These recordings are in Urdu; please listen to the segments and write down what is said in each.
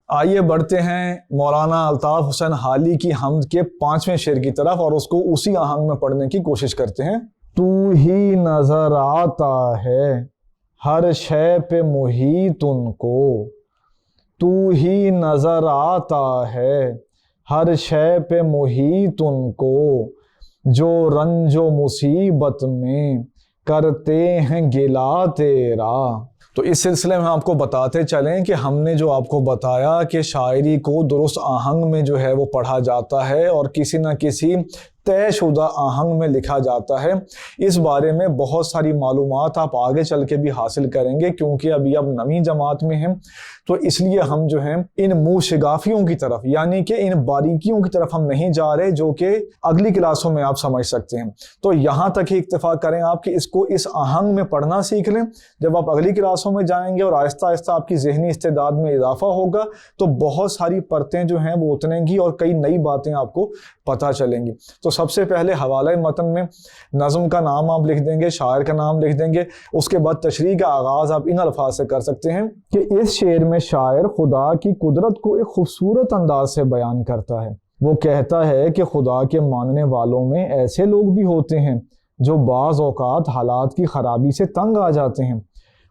آئیے بڑھتے ہیں مولانا الطاف حسین حالی کی حمد کے 5ویں شعر کی طرف اور اس کو اسی آہنگ میں پڑھنے کی کوشش کرتے ہیں۔ تو ہی نظر آتا ہے ہر شے پہ محیط ان کو، تو ہی نظر آتا ہے ہر شے پہ محیط ان کو، جو رنج و مصیبت میں کرتے ہیں گلا تیرا۔ تو اس سلسلے میں آپ کو بتاتے چلیں کہ ہم نے جو آپ کو بتایا کہ شاعری کو درست آہنگ میں جو ہے وہ پڑھا جاتا ہے اور کسی نہ کسی طے شدہ آہنگ میں لکھا جاتا ہے، اس بارے میں بہت ساری معلومات آپ آگے چل کے بھی حاصل کریں گے، کیونکہ ابھی اب نویں جماعت میں ہیں تو اس لیے ہم جو ہیں ان منہ شگافیوں کی طرف یعنی کہ ان باریکیوں کی طرف ہم نہیں جا رہے جو کہ اگلی کلاسوں میں آپ سمجھ سکتے ہیں۔ تو یہاں تک ہی اکتفا کریں آپ کہ اس کو اس آہنگ میں پڑھنا سیکھ لیں، جب آپ اگلی کلاسوں میں جائیں گے اور آہستہ آہستہ آپ کی ذہنی استعداد میں اضافہ ہوگا تو بہت ساری پرتیں جو ہیں وہ اتریں گی اور کئی نئی باتیں آپ کو پتہ چلیں گی۔ تو سب سے پہلے حوالہ متن میں نظم کا نام آپ لکھ دیں گے، شاعر کا نام لکھ دیں گے، اس کے بعد تشریح کا آغاز آپ ان الفاظ سے کر سکتے ہیں کہ اس شعر میں شاعر خدا کی قدرت کو ایک خوبصورت انداز سے بیان کرتا ہے۔ وہ کہتا ہے کہ خدا کے ماننے والوں میں ایسے لوگ بھی ہوتے ہیں جو بعض اوقات حالات کی خرابی سے تنگ آ جاتے ہیں،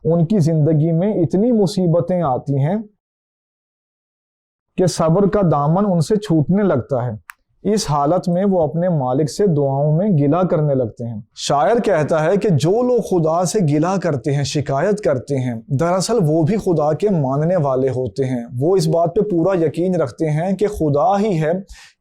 ان کی زندگی میں اتنی مصیبتیں آتی ہیں کہ صبر کا دامن ان سے چھوٹنے لگتا ہے، اس حالت میں وہ اپنے مالک سے دعاؤں میں گلہ کرنے لگتے ہیں۔ شاعر کہتا ہے کہ جو لوگ خدا سے گلہ کرتے ہیں، شکایت کرتے ہیں، دراصل وہ بھی خدا کے ماننے والے ہوتے ہیں۔ وہ اس بات پہ پورا یقین رکھتے ہیں کہ خدا ہی ہے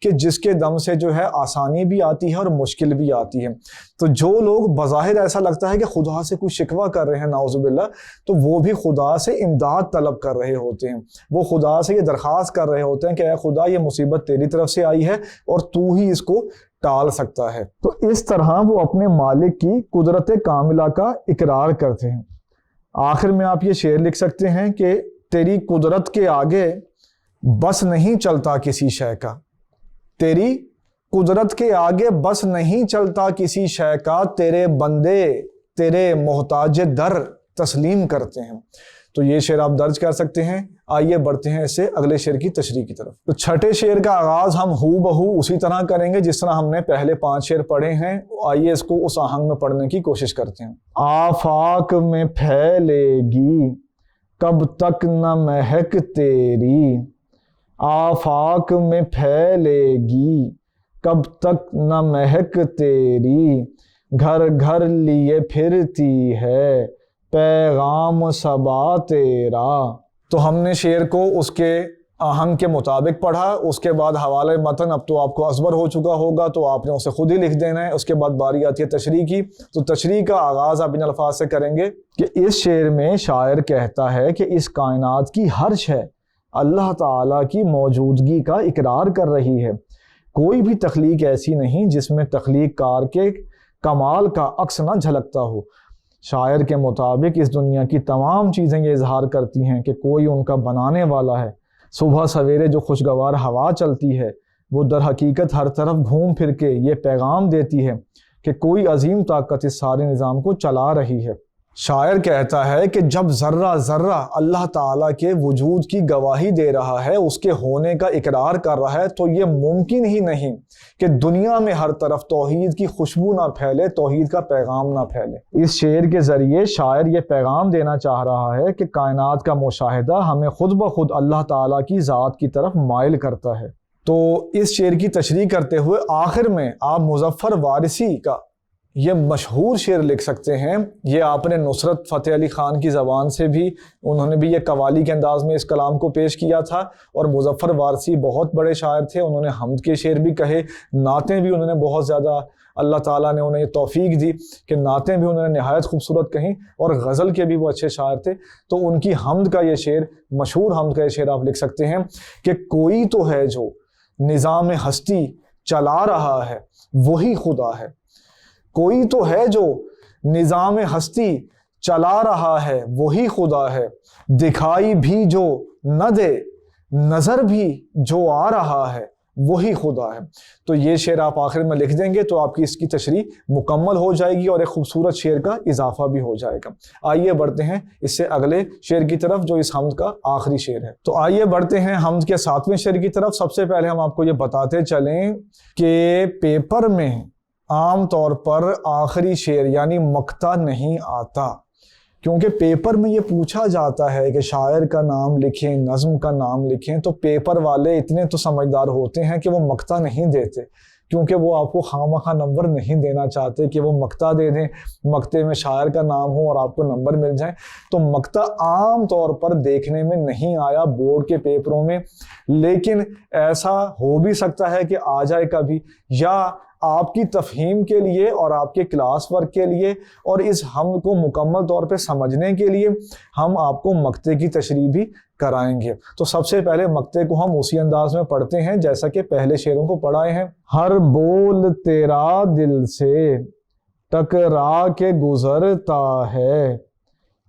کہ جس کے دم سے جو ہے آسانی بھی آتی ہے اور مشکل بھی آتی ہے۔ تو جو لوگ بظاہر ایسا لگتا ہے کہ خدا سے کوئی شکوہ کر رہے ہیں نعوذ باللہ، تو وہ بھی خدا سے امداد طلب کر رہے ہوتے ہیں، وہ خدا سے یہ درخواست کر رہے ہوتے ہیں کہ اے خدا یہ مصیبت تیری طرف سے آئی ہے اور تو ہی اس کو ٹال سکتا ہے۔ تو اس طرح وہ اپنے مالک کی قدرت کاملہ کا اقرار کرتے ہیں۔ آخر میں آپ یہ شعر لکھ سکتے ہیں کہ تیری قدرت کے آگے بس نہیں چلتا کسی شے کا، تیری قدرت کے آگے بس نہیں چلتا کسی شے کا، تیرے بندے تیرے محتاج در تسلیم کرتے ہیں۔ تو یہ شعر آپ درج کر سکتے ہیں۔ آئیے بڑھتے ہیں اس سے اگلے شعر کی تشریح کی طرف۔ تو چھٹے شعر کا آغاز ہم ہو بہو اسی طرح کریں گے جس طرح ہم نے پہلے 5 شعر پڑھے ہیں۔ آئیے اس کو اس آہنگ میں پڑھنے کی کوشش کرتے ہیں۔ آفاق میں پھیلے گی کب تک نہ مہک تیری، آفاق میں پھیلے گی کب تک نہ مہک تیری، گھر گھر لیے پھرتی ہے پیغام صبا تیرا۔ تو ہم نے شعر کو اس کے آہنگ کے مطابق پڑھا، اس کے بعد حوالہ متن اب تو آپ کو ازبر ہو چکا ہوگا تو آپ نے اسے خود ہی لکھ دینا ہے۔ اس کے بعد باری آتی ہے تشریح کی، تو تشریح کا آغاز آپ ان الفاظ سے کریں گے کہ اس شعر میں شاعر کہتا ہے کہ اس کائنات کی ہر شے اللہ تعالیٰ کی موجودگی کا اقرار کر رہی ہے۔ کوئی بھی تخلیق ایسی نہیں جس میں تخلیق کار کے کمال کا عکس نہ جھلکتا ہو۔ شاعر کے مطابق اس دنیا کی تمام چیزیں یہ اظہار کرتی ہیں کہ کوئی ان کا بنانے والا ہے۔ صبح سویرے جو خوشگوار ہوا چلتی ہے وہ در حقیقت ہر طرف گھوم پھر کے یہ پیغام دیتی ہے کہ کوئی عظیم طاقت اس سارے نظام کو چلا رہی ہے۔ شاعر کہتا ہے کہ جب ذرہ ذرہ اللہ تعالیٰ کے وجود کی گواہی دے رہا ہے، اس کے ہونے کا اقرار کر رہا ہے، تو یہ ممکن ہی نہیں کہ دنیا میں ہر طرف توحید کی خوشبو نہ پھیلے، توحید کا پیغام نہ پھیلے۔ اس شعر کے ذریعے شاعر یہ پیغام دینا چاہ رہا ہے کہ کائنات کا مشاہدہ ہمیں خود بخود اللہ تعالیٰ کی ذات کی طرف مائل کرتا ہے۔ تو اس شعر کی تشریح کرتے ہوئے آخر میں آپ مظفر وارثی کا یہ مشہور شعر لکھ سکتے ہیں۔ یہ آپ نے نصرت فتح علی خان کی زبان سے بھی انہوں نے بھی یہ قوالی کے انداز میں اس کلام کو پیش کیا تھا، اور مظفر وارثی بہت بڑے شاعر تھے، انہوں نے حمد کے شعر بھی کہے، نعتیں بھی انہوں نے بہت زیادہ، اللہ تعالیٰ نے انہیں یہ توفیق دی کہ نعتیں بھی انہوں نے نہایت خوبصورت کہیں، اور غزل کے بھی وہ اچھے شاعر تھے۔ تو ان کی حمد کا یہ شعر، مشہور حمد کا یہ شعر آپ لکھ سکتے ہیں کہ کوئی تو ہے جو نظام ہستی چلا رہا ہے وہی خدا ہے، کوئی تو ہے جو نظام ہستی چلا رہا ہے وہی خدا ہے، دکھائی بھی جو نہ دے نظر بھی جو آ رہا ہے وہی خدا ہے۔ تو یہ شعر آپ آخر میں لکھ دیں گے تو آپ کی اس کی تشریح مکمل ہو جائے گی اور ایک خوبصورت شعر کا اضافہ بھی ہو جائے گا۔ آئیے بڑھتے ہیں اس سے اگلے شعر کی طرف جو اس حمد کا آخری شعر ہے۔ تو آئیے بڑھتے ہیں حمد کے 7ویں شعر کی طرف۔ سب سے پہلے ہم آپ کو یہ بتاتے چلیں کہ پیپر میں عام طور پر آخری شعر یعنی مقطع نہیں آتا، کیونکہ پیپر میں یہ پوچھا جاتا ہے کہ شاعر کا نام لکھیں، نظم کا نام لکھیں، تو پیپر والے اتنے تو سمجھدار ہوتے ہیں کہ وہ مقطع نہیں دیتے، کیونکہ وہ آپ کو خواہ نمبر نہیں دینا چاہتے کہ وہ مقطع دے دیں، مقطع میں شاعر کا نام ہو اور آپ کو نمبر مل جائیں۔ تو مقطع عام طور پر دیکھنے میں نہیں آیا بورڈ کے پیپروں میں، لیکن ایسا ہو بھی سکتا ہے کہ آ جائے کبھی، یا آپ کی تفہیم کے لیے اور آپ کے کلاس ورک کے لیے اور اس حمد کو مکمل طور پہ سمجھنے کے لیے ہم آپ کو مقطع کی تشریح بھی کرائیں گے۔ تو سب سے پہلے مقطع کو ہم اسی انداز میں پڑھتے ہیں جیسا کہ پہلے شعروں کو پڑھائے ہیں۔ ہر بول تیرا دل سے ٹکرا کے گزرتا ہے،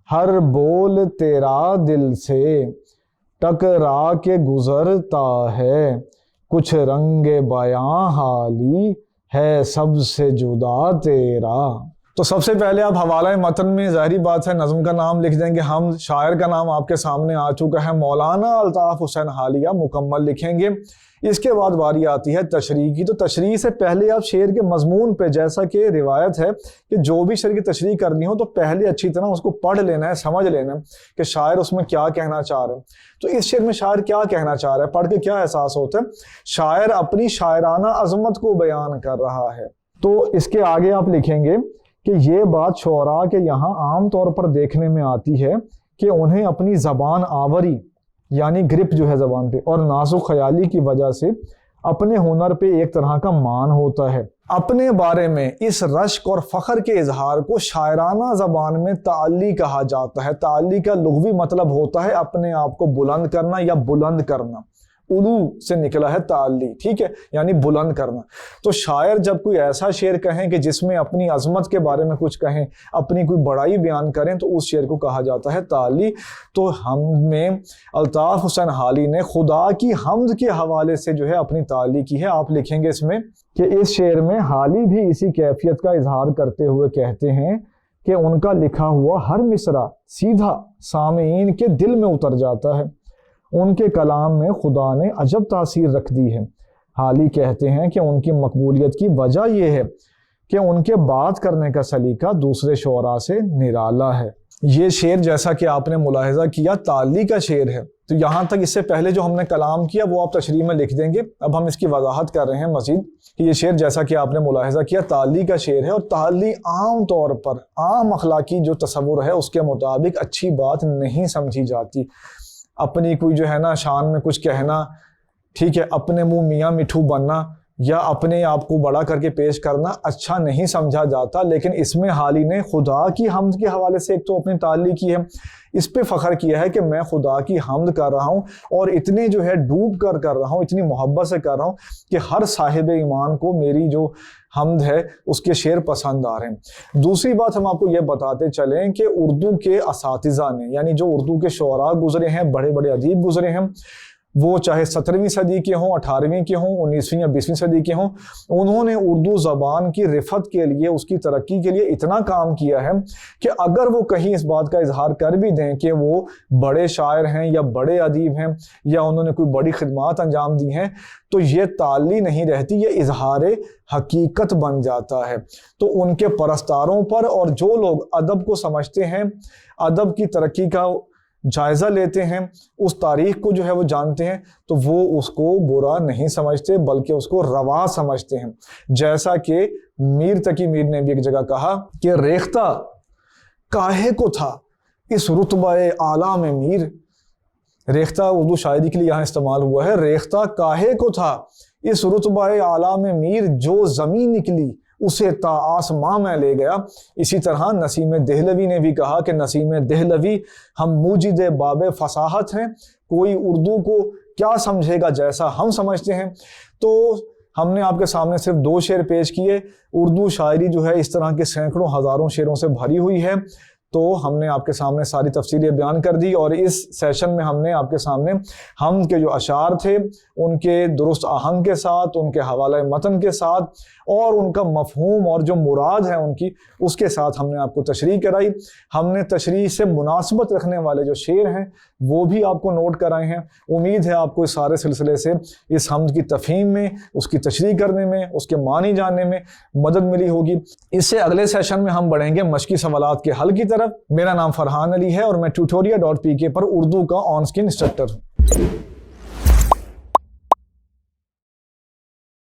ہر بول تیرا دل سے ٹکرا کے گزرتا ہے، کچھ رنگ بیاں حالی ہے سب سے جدا تیرا۔ تو سب سے پہلے آپ حوالہ متن میں ظاہری بات ہے نظم کا نام لکھ دیں گے، ہم شاعر کا نام آپ کے سامنے آ چکا ہے مولانا الطاف حسین حالیہ، مکمل لکھیں گے۔ اس کے بعد باری آتی ہے تشریح کی۔ تو تشریح سے پہلے آپ شعر کے مضمون پہ، جیسا کہ روایت ہے کہ جو بھی شعر کی تشریح کرنی ہو تو پہلے اچھی طرح اس کو پڑھ لینا ہے، سمجھ لینا ہے کہ شاعر اس میں کیا کہنا چاہ رہے ہیں۔ تو اس شعر میں شاعر کیا کہنا چاہ رہا ہے، پڑھ کے کیا احساس ہوتا ہے؟ شاعر اپنی شاعرانہ عظمت کو بیان کر رہا ہے۔ تو اس کے آگے آپ لکھیں گے کہ یہ بات شعراء کے یہاں عام طور پر دیکھنے میں آتی ہے کہ انہیں اپنی زبان آوری یعنی گرپ جو ہے زبان پہ اور نازک خیالی کی وجہ سے اپنے ہنر پہ ایک طرح کا مان ہوتا ہے۔ اپنے بارے میں اس رشک اور فخر کے اظہار کو شاعرانہ زبان میں تعلی کہا جاتا ہے۔ تعلی کا لغوی مطلب ہوتا ہے اپنے آپ کو بلند کرنا یا بلند کرنا، علو سے نکلا ہے تعلی، ٹھیک ہے، یعنی بلند کرنا۔ تو شاعر جب کوئی ایسا شعر کہیں کہ جس میں اپنی عظمت کے بارے میں کچھ کہیں، اپنی کوئی بڑائی بیان کریں، تو اس شعر کو کہا جاتا ہے تعلی۔ تو ہم میں الطاف حسین حالی نے خدا کی حمد کے حوالے سے جو ہے اپنی تعلی کی ہے۔ آپ لکھیں گے اس میں کہ اس شعر میں حالی بھی اسی کیفیت کا اظہار کرتے ہوئے کہتے ہیں کہ ان کا لکھا ہوا ہر مصرع سیدھا سامعین کے دل میں اتر جاتا ہے، ان کے کلام میں خدا نے عجب تاثیر رکھ دی ہے۔ حالی کہتے ہیں کہ ان کی مقبولیت کی وجہ یہ ہے کہ ان کے بات کرنے کا سلیقہ دوسرے شعراء سے نرالا ہے۔ یہ شعر جیسا کہ آپ نے ملاحظہ کیا تعلی کا شعر ہے۔ تو یہاں تک اس سے پہلے جو ہم نے کلام کیا وہ آپ تشریح میں لکھ دیں گے۔ اب ہم اس کی وضاحت کر رہے ہیں مزید کہ یہ شعر جیسا کہ آپ نے ملاحظہ کیا تعلی کا شعر ہے، اور تعلی عام طور پر عام اخلاقی جو تصور ہے اس کے مطابق اچھی بات نہیں سمجھی جاتی۔ اپنی کوئی جو ہے نا شان میں کچھ کہنا، ٹھیک ہے، اپنے منہ میاں مٹھو بننا یا اپنے آپ کو بڑا کر کے پیش کرنا اچھا نہیں سمجھا جاتا، لیکن اس میں حالی نے خدا کی حمد کے حوالے سے ایک تو اپنی تعلی کی ہے، اس پہ فخر کیا ہے کہ میں خدا کی حمد کر رہا ہوں اور اتنے جو ہے ڈوب کر رہا ہوں، اتنی محبت سے کر رہا ہوں کہ ہر صاحب ایمان کو میری جو حمد ہے اس کے شعر پسند آ رہے ہیں۔ دوسری بات ہم آپ کو یہ بتاتے چلیں کہ اردو کے اساتذہ نے، یعنی جو اردو کے شعراء گزرے ہیں، بڑے بڑے ادیب گزرے ہیں، وہ چاہے 17ویں صدی کے ہوں، 18ویں کے ہوں، 19ویں یا 20ویں صدی کے ہوں، انہوں نے اردو زبان کی رفعت کے لیے، اس کی ترقی کے لیے اتنا کام کیا ہے کہ اگر وہ کہیں اس بات کا اظہار کر بھی دیں کہ وہ بڑے شاعر ہیں یا بڑے ادیب ہیں یا انہوں نے کوئی بڑی خدمات انجام دی ہیں، تو یہ تعلی نہیں رہتی، یہ اظہار حقیقت بن جاتا ہے۔ تو ان کے پرستاروں پر اور جو لوگ ادب کو سمجھتے ہیں، ادب کی ترقی کا جائزہ لیتے ہیں، اس تاریخ کو جو ہے وہ جانتے ہیں، تو وہ اس کو برا نہیں سمجھتے بلکہ اس کو روا سمجھتے ہیں۔ جیسا کہ میر تقی میر نے بھی ایک جگہ کہا کہ ریختہ کاہے کو تھا اس رتبہ اعلیٰ میں میر۔ ریختہ اردو شاعری کے لیے یہاں استعمال ہوا ہے۔ ریختہ کاہے کو تھا اس رتبہ اعلیٰ میں میر، جو زمین نکلی اسے تا آسماں میں لے گیا۔ اسی طرح نسیم دہلوی نے بھی کہا کہ نسیم دہلوی ہم موجد باب فصاحت ہیں، کوئی اردو کو کیا سمجھے گا جیسا ہم سمجھتے ہیں۔ تو ہم نے آپ کے سامنے صرف 2 شعر پیش کیے۔ اردو شاعری جو ہے اس طرح کے سینکڑوں ہزاروں شعروں سے بھری ہوئی ہے، تو ہم نے آپ کے سامنے ساری تفصیلیں بیان کر دی، اور اس سیشن میں ہم نے آپ کے سامنے حمد کے جو اشعار تھے ان کے درست آہنگ کے ساتھ، ان کے حوالہ متن کے ساتھ، اور ان کا مفہوم اور جو مراد ہے ان کی، اس کے ساتھ ہم نے آپ کو تشریح کرائی۔ ہم نے تشریح سے مناسبت رکھنے والے جو شعر ہیں وہ بھی آپ کو نوٹ کرائے ہیں۔ امید ہے آپ کو اس سارے سلسلے سے اس حمد کی تفہیم میں، اس کی تشریح کرنے میں، اس کے معنی جاننے میں مدد ملی ہوگی۔ اس سے اگلے سیشن میں ہم بڑھیں گے مشقی سوالات کے حل کی طرف۔ میرا نام فرحان علی ہے اور میں tutoria.pk پر اردو کا آن اسکرین انسٹرکٹر ہوں۔